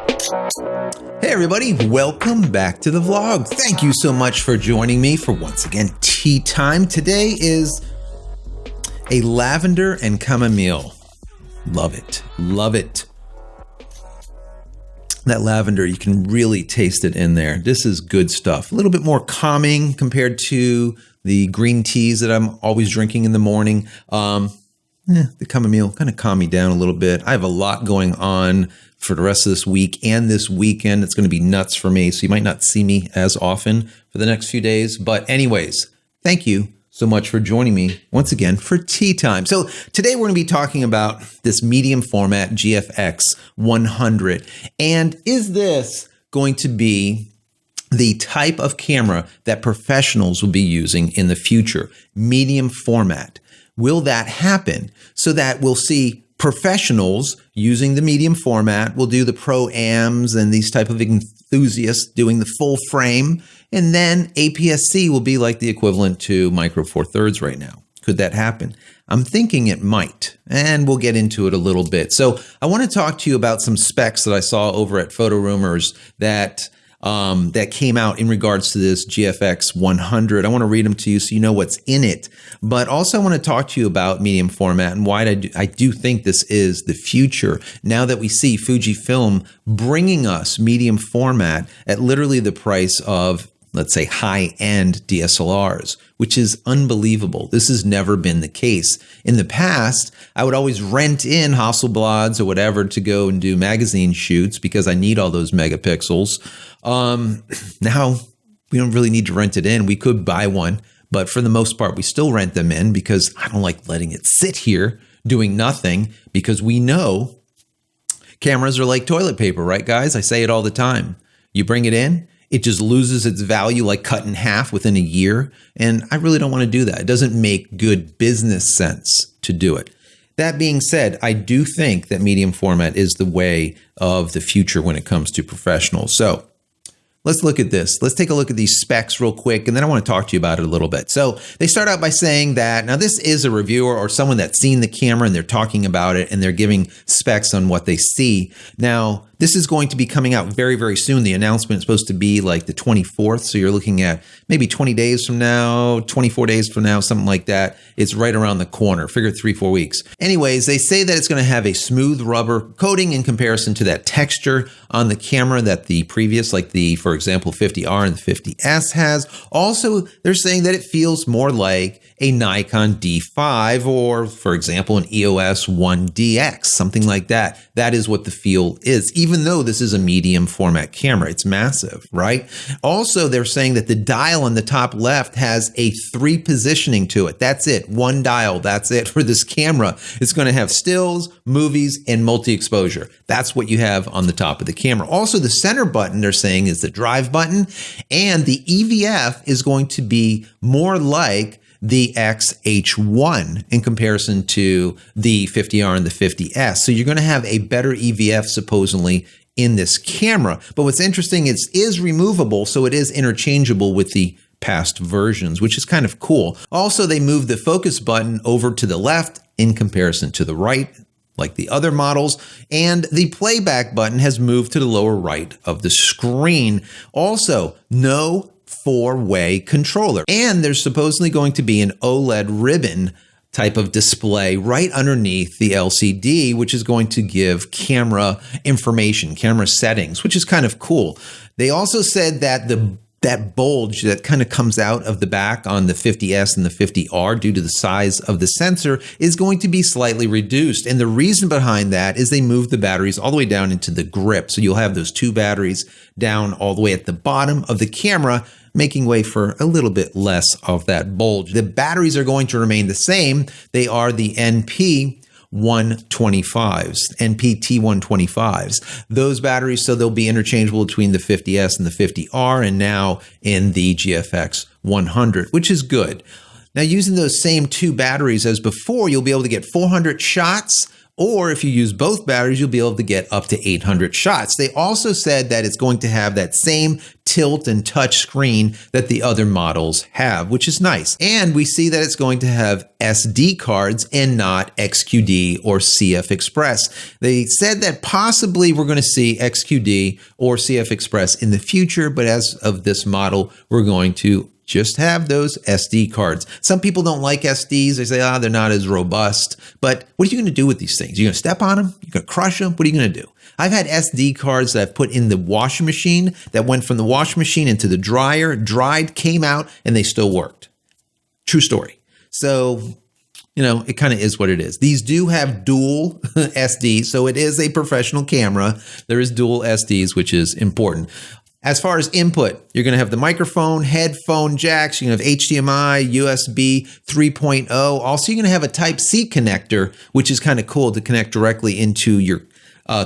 Hey everybody, welcome back to the vlog. Thank you so much for joining me for once again tea time. Today is a lavender and chamomile. Love it, love it. That lavender, you can really taste it in there. This is good stuff. A little bit more calming compared to the green teas that I'm always drinking in the morning. The chamomile kind of calm me down a little bit. I have a lot going on for the rest of this week and this weekend. It's going to be nuts for me, so you might not see me as often for the next few days. But anyways, thank you so much for joining me once again for tea time. So today we're going to be talking about this medium format GFX 100. And is this going to be the type of camera that professionals will be using in the future? Medium format. Will that happen so that we'll see professionals using the medium format? We'll do the pro-ams and these type of enthusiasts doing the full frame. And then APS-C will be like the equivalent to Micro Four Thirds right now. Could that happen? I'm thinking it might, and we'll get into it a little bit. So I want to talk to you about some specs that I saw over at Photo Rumors that came out in regards to this GFX 100. I want to read them to you so you know what's in it. But also I want to talk to you about medium format and why I do think this is the future. Now that we see Fujifilm bringing us medium format at literally the price of, let's say, high-end DSLRs, which is unbelievable. This has never been the case. In the past, I would always rent in Hasselblads or whatever to go and do magazine shoots because I need all those megapixels. Now, we don't really need to rent it in. We could buy one, but for the most part, we still rent them in because I don't like letting it sit here doing nothing, because we know cameras are like toilet paper, right, guys? I say it all the time. You bring it in, it just loses its value, like cut in half within a year. And I really don't want to do that. It doesn't make good business sense to do it. That being said, I do think that medium format is the way of the future when it comes to professionals. So let's look at this. Let's take a look at these specs real quick, and then I want to talk to you about it a little bit. So they start out by saying that, now this is a reviewer or someone that's seen the camera and they're talking about it and they're giving specs on what they see. Now, this is going to be coming out very, very soon. The announcement is supposed to be like the 24th. So you're looking at maybe 20 days from now, 24 days from now, something like that. It's right around the corner. Figure 3-4 weeks. Anyways, they say that it's going to have a smooth rubber coating in comparison to that texture on the camera that the previous, like the, for example, 50R and the 50S has. Also, they're saying that it feels more like a Nikon D5 or, for example, an EOS 1DX, something like that. That is what the feel is, even though this is a medium format camera. It's massive, right? Also, they're saying that the dial on the top left has a 3 positioning to it. That's it. One dial. That's it for this camera. It's going to have stills, movies, and multi-exposure. That's what you have on the top of the camera. Also, the center button, they're saying, is the drive button, and the EVF is going to be more like the XH1 in comparison to the 50R and the 50S. So you're going to have a better EVF supposedly in this camera. But what's interesting, it is removable, so it is interchangeable with the past versions, which is kind of cool. Also, they moved the focus button over to the left in comparison to the right, like the other models, and the playback button has moved to the lower right of the screen. Also, no 4-way controller. And there's supposedly going to be an OLED ribbon type of display right underneath the LCD, which is going to give camera information, camera settings, which is kind of cool. They also said that that bulge that kind of comes out of the back on the 50S and the 50R due to the size of the sensor is going to be slightly reduced. And the reason behind that is they moved the batteries all the way down into the grip. So you'll have those 2 batteries down all the way at the bottom of the camera, making way for a little bit less of that bulge. The batteries are going to remain the same. They are the NP 125s, NPT125s. Those batteries, so they'll be interchangeable between the 50S and the 50R, and now in the GFX 100, which is good. Now, using those same 2 batteries as before, you'll be able to get 400 shots Or if you use both batteries, you'll be able to get up to 800 shots. They also said that it's going to have that same tilt and touch screen that the other models have, which is nice. And we see that it's going to have SD cards and not XQD or CF Express. They said that possibly we're going to see XQD or CF Express in the future, but as of this model, we're going to just have those SD cards. Some people don't like SDs. They say, they're not as robust. But what are you going to do with these things? You're going to step on them? You're going to crush them? What are you going to do? I've had SD cards that I've put in the washing machine that went from the washing machine into the dryer, dried, came out, and they still worked. True story. So, it kind of is what it is. These do have dual SDs, so it is a professional camera. There is dual SDs, which is important. As far as input, you're going to have the microphone, headphone jacks. You're going to have HDMI, USB 3.0. Also, you're going to have a Type-C connector, which is kind of cool to connect directly into your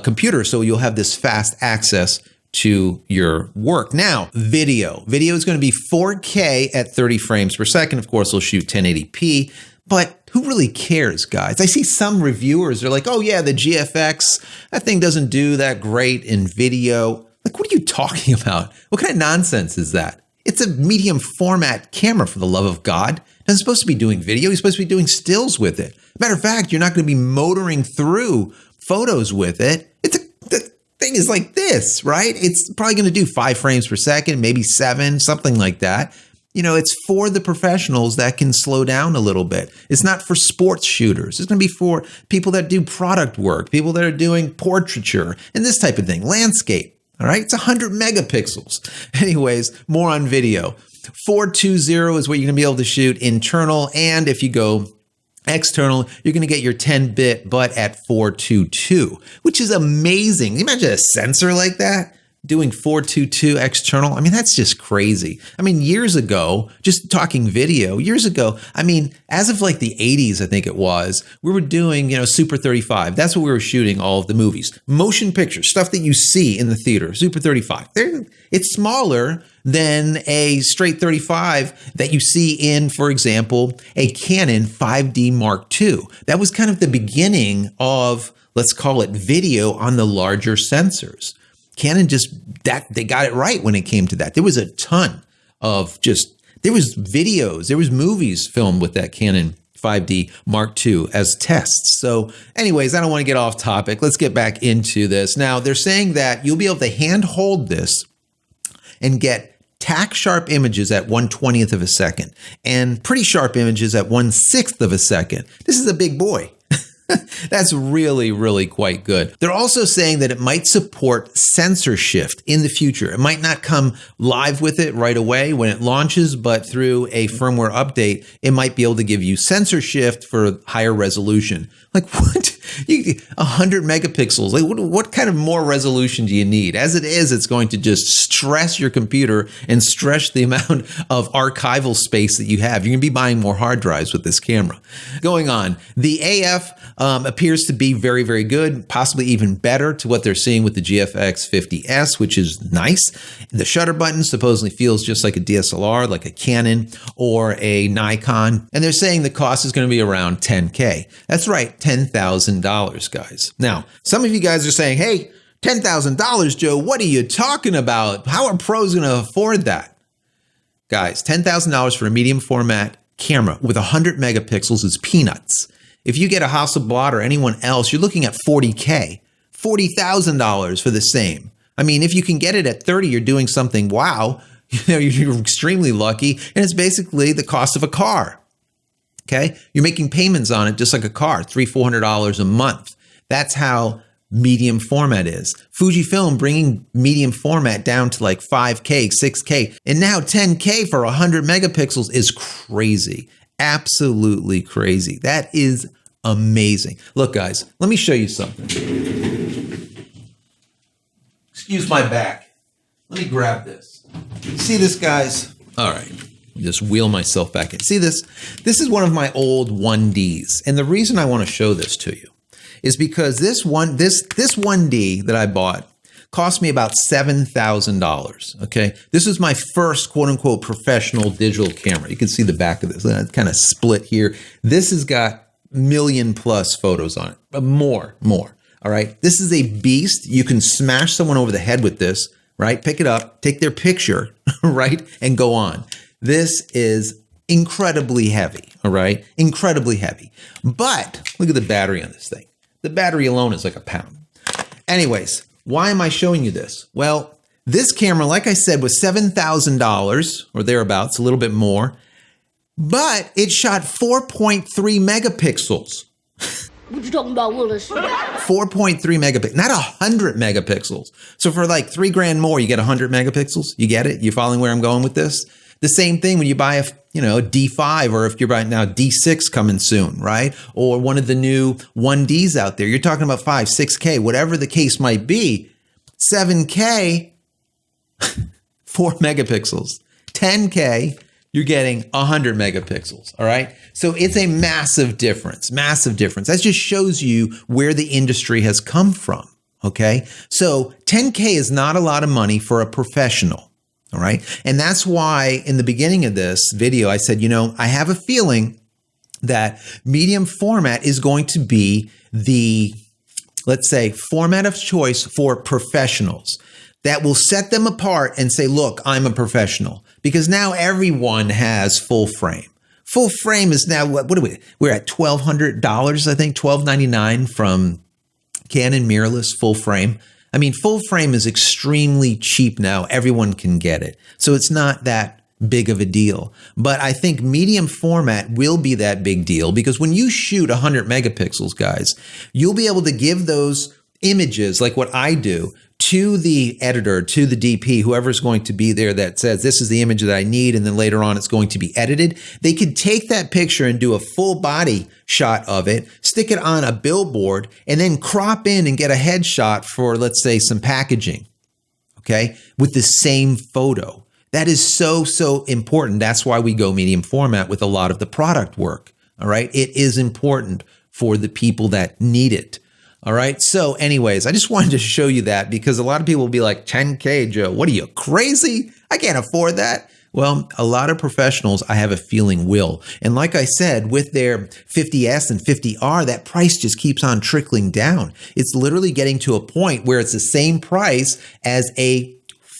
computer. So you'll have this fast access to your work. Now, video. Video is going to be 4K at 30 frames per second. Of course, it'll shoot 1080p. But who really cares, guys? I see some reviewers are like, oh yeah, the GFX, that thing doesn't do that great in video. Like, what are you talking about? What kind of nonsense is that? It's a medium format camera, for the love of God. It's supposed to be doing video. You're supposed to be doing stills with it. Matter of fact, you're not going to be motoring through photos with it. The thing is like this, right? It's probably going to do 5 frames per second, maybe 7, something like that. It's for the professionals that can slow down a little bit. It's not for sports shooters. It's going to be for people that do product work, people that are doing portraiture and this type of thing, landscape. All right, it's 100 megapixels. Anyways, more on video. 420 is what you're going to be able to shoot internal. And if you go external, you're going to get your 10-bit, but at 422, which is amazing. Imagine a sensor like that doing 422 external. I mean, that's just crazy. I mean, years ago, just talking video, as of like the 80s, I think it was, we were doing, Super 35. That's what we were shooting all of the movies. Motion pictures, stuff that you see in the theater, Super 35. It's smaller than a straight 35 that you see in, for example, a Canon 5D Mark II. That was kind of the beginning of, let's call it video on the larger sensors. Canon they got it right when it came to that. There was a ton of there was videos, there was movies filmed with that Canon 5D Mark II as tests. So anyways, I don't want to get off topic. Let's get back into this. Now, they're saying that you'll be able to hand hold this and get tack sharp images at 1/20th of a second and pretty sharp images at 1/6th of a second. This is a big boy. That's really, really quite good. They're also saying that it might support sensor shift in the future. It might not come live with it right away when it launches, but through a firmware update, it might be able to give you sensor shift for higher resolution. Like what? 100 megapixels. Like what kind of more resolution do you need? As it is, it's going to just stress your computer and stress the amount of archival space that you have. You're going to be buying more hard drives with this camera. Going on, the AF appears to be very, very good, possibly even better to what they're seeing with the GFX 50S, which is nice. The shutter button supposedly feels just like a DSLR, like a Canon or a Nikon. And they're saying the cost is going to be around $10K. That's right, $10,000, guys. Now, some of you guys are saying, hey, $10,000, Joe, what are you talking about? How are pros going to afford that? Guys, $10,000 for a medium format camera with 100 megapixels is peanuts. If you get a Hasselblad or anyone else, you're looking at $40K, $40,000 for the same. I mean, if you can get it at 30, you're doing something, wow, you're extremely lucky. And it's basically the cost of a car. Okay. You're making payments on it just like a car, $300, $400 a month. That's how medium format is. Fujifilm bringing medium format down to like 5K, 6K, and now 10K for 100 megapixels is crazy. Absolutely crazy. That is amazing. Look, guys, let me show you something. Excuse my back. Let me grab this. See this, guys? All right. Just wheel myself back in. See this? This is one of my old 1Ds. And the reason I want to show this to you is because this 1D that I bought cost me about $7,000. Okay. This is my first quote unquote professional digital camera. You can see the back of this. It's kind of split here. This has got million plus photos on it, but more. All right. This is a beast. You can smash someone over the head with this, right? Pick it up, take their picture, right? And go on. This is incredibly heavy. All right. Incredibly heavy. But look at the battery on this thing. The battery alone is like a pound. Anyways, why am I showing you this? Well, this camera, like I said, was $7,000 or thereabouts, a little bit more, but it shot 4.3 megapixels. What you talking about, Willis? 4.3 megapixels, not 100 megapixels. So for like $3,000 more, you get 100 megapixels. You get it? You following where I'm going with this? The same thing when you buy a D5, or if you're buying now D6 coming soon, right? Or one of the new 1Ds out there. You're talking about 5, 6K, whatever the case might be. 7K, 4 megapixels. 10K, you're getting 100 megapixels, all right? So it's a massive difference. That just shows you where the industry has come from, okay? So 10K is not a lot of money for a professional, all right? And that's why in the beginning of this video, I said, I have a feeling that medium format is going to be the, let's say, format of choice for professionals that will set them apart and say, look, I'm a professional. Because now everyone has full frame. Full frame is now, what are we? We're at $1,200, I think, $1,299 from Canon mirrorless full frame. I mean, full frame is extremely cheap now. Everyone can get it. So it's not that big of a deal. But I think medium format will be that big deal because when you shoot 100 megapixels, guys, you'll be able to give those images like what I do to the editor, to the DP, whoever's going to be there that says, this is the image that I need, and then later on it's going to be edited. They could take that picture and do a full body shot of it, stick it on a billboard, and then crop in and get a headshot for, let's say, some packaging, okay, with the same photo. That is so important. That's why we go medium format with a lot of the product work, all right? It is important for the people that need it. All right. So anyways, I just wanted to show you that because a lot of people will be like, 10K, Joe, what are you, crazy? I can't afford that. Well, a lot of professionals, I have a feeling, will. And like I said, with their 50S and 50R, that price just keeps on trickling down. It's literally getting to a point where it's the same price as a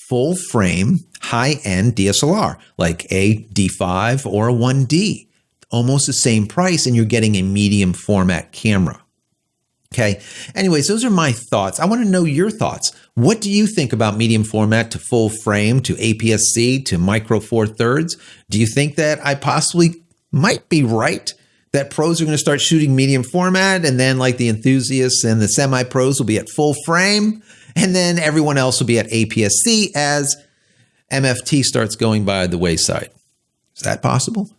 full frame, high-end DSLR, like a D5 or a 1D. Almost the same price, and you're getting a medium format camera. Okay. Anyways, those are my thoughts. I want to know your thoughts. What do you think about medium format to full frame to APS-C to micro four thirds? Do you think that I possibly might be right that pros are going to start shooting medium format and then like the enthusiasts and the semi-pros will be at full frame and then everyone else will be at APS-C as MFT starts going by the wayside? Is that possible?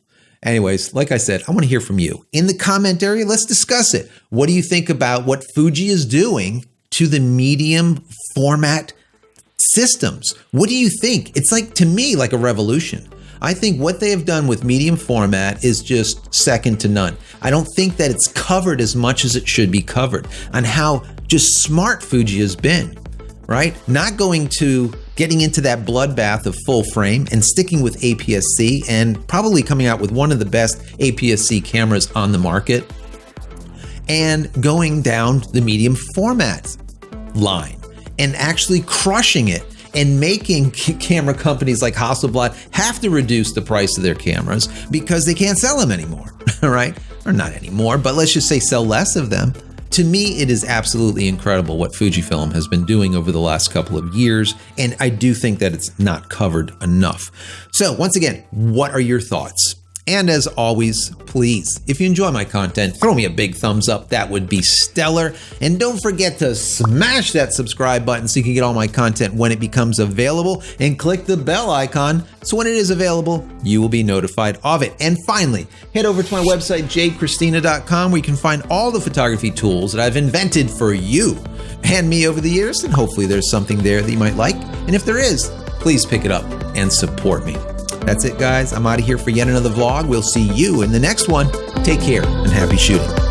Anyways, like I said, I want to hear from you. In the comment area, let's discuss it. What do you think about what Fuji is doing to the medium format systems? What do you think? It's like, to me, like a revolution. I think what they have done with medium format is just second to none. I don't think that it's covered as much as it should be covered on how just smart Fuji has been, right? Not getting into that bloodbath of full frame and sticking with APS-C and probably coming out with one of the best APS-C cameras on the market and going down the medium format line and actually crushing it and making camera companies like Hasselblad have to reduce the price of their cameras because they can't sell them anymore, right? Or not anymore, but let's just say sell less of them. To me, it is absolutely incredible what Fujifilm has been doing over the last couple of years, and I do think that it's not covered enough. So once again, what are your thoughts? And as always, please, if you enjoy my content, throw me a big thumbs up. That would be stellar. And don't forget to smash that subscribe button so you can get all my content when it becomes available, and click the bell icon so when it is available, you will be notified of it. And finally, head over to my website, JCristina.com, where you can find all the photography tools that I've invented for you and me over the years, and hopefully there's something there that you might like. And if there is, please pick it up and support me. That's it, guys. I'm out of here for yet another vlog. We'll see you in the next one. Take care and happy shooting.